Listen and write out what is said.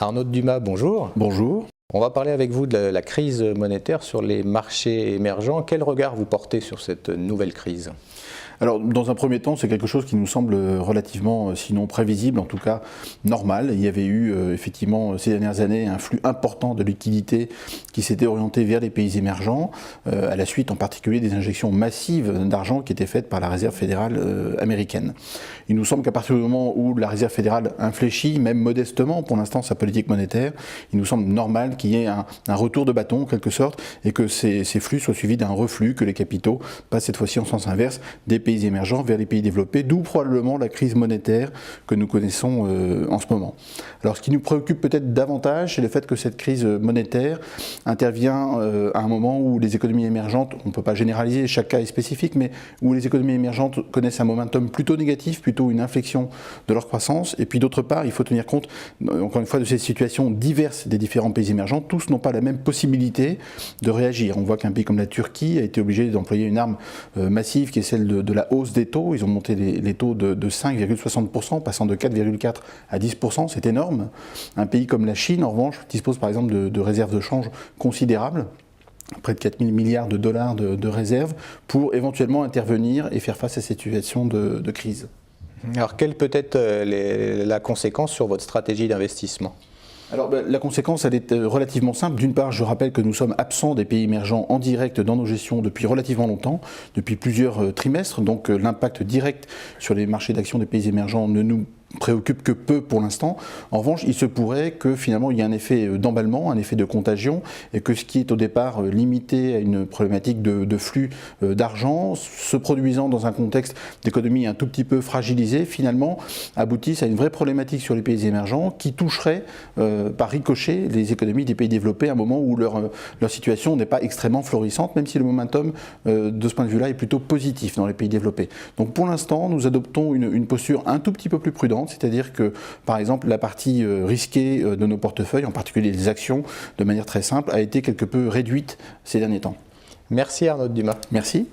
Arnaud Dumas, bonjour. Bonjour. On va parler avec vous de la crise monétaire sur les marchés émergents. Quel regard vous portez sur cette nouvelle crise ? Alors, dans un premier temps, c'est quelque chose qui nous semble relativement, sinon prévisible, en tout cas normal. Il y avait eu effectivement ces dernières années un flux important de liquidités qui s'était orienté vers les pays émergents, à la suite en particulier des injections massives d'argent qui étaient faites par la Réserve fédérale américaine. Il nous semble qu'à partir du moment où la Réserve fédérale infléchit, même modestement pour l'instant, sa politique monétaire, il nous semble normal qu'il y ait un retour de bâton en quelque sorte et que ces flux soient suivis d'un reflux, que les capitaux passent cette fois-ci en sens inverse des pays émergents vers les pays développés, d'où probablement la crise monétaire que nous connaissons en ce moment. Alors ce qui nous préoccupe peut-être davantage, c'est le fait que cette crise monétaire intervient à un moment où les économies émergentes, on ne peut pas généraliser, chaque cas est spécifique, mais où les économies émergentes connaissent un momentum plutôt négatif, plutôt une inflexion de leur croissance, et puis d'autre part, il faut tenir compte, encore une fois, de ces situations diverses des différents pays émergents. Tous n'ont pas la même possibilité de réagir. On voit qu'un pays comme la Turquie a été obligé d'employer une arme massive qui est celle de la hausse des taux. Ils ont monté les taux de 5,60%, passant de 4,4 à 10%, c'est énorme. Un pays comme la Chine, en revanche, dispose par exemple de réserves de change considérables, près de 4 000 milliards de dollars de réserves, pour éventuellement intervenir et faire face à cette situation de crise. Alors, quelle peut être la conséquence sur votre stratégie d'investissement ? Alors la conséquence, elle est relativement simple. D'une part, je rappelle que nous sommes absents des pays émergents en direct dans nos gestions depuis relativement longtemps, depuis plusieurs trimestres. Donc l'impact direct sur les marchés d'actions des pays émergents ne nous préoccupe que peu pour l'instant. En revanche, il se pourrait que finalement il y ait un effet d'emballement, un effet de contagion, et que ce qui est au départ limité à une problématique de flux d'argent, se produisant dans un contexte d'économie un tout petit peu fragilisée, finalement aboutisse à une vraie problématique sur les pays émergents qui toucherait par ricochet les économies des pays développés à un moment où leur situation n'est pas extrêmement florissante, même si le momentum de ce point de vue-là est plutôt positif dans les pays développés. Donc pour l'instant, nous adoptons une posture un tout petit peu plus prudente, c'est-à-dire que, par exemple, la partie risquée de nos portefeuilles, en particulier les actions, de manière très simple, a été quelque peu réduite ces derniers temps. Merci Arnaud Dumas. Merci.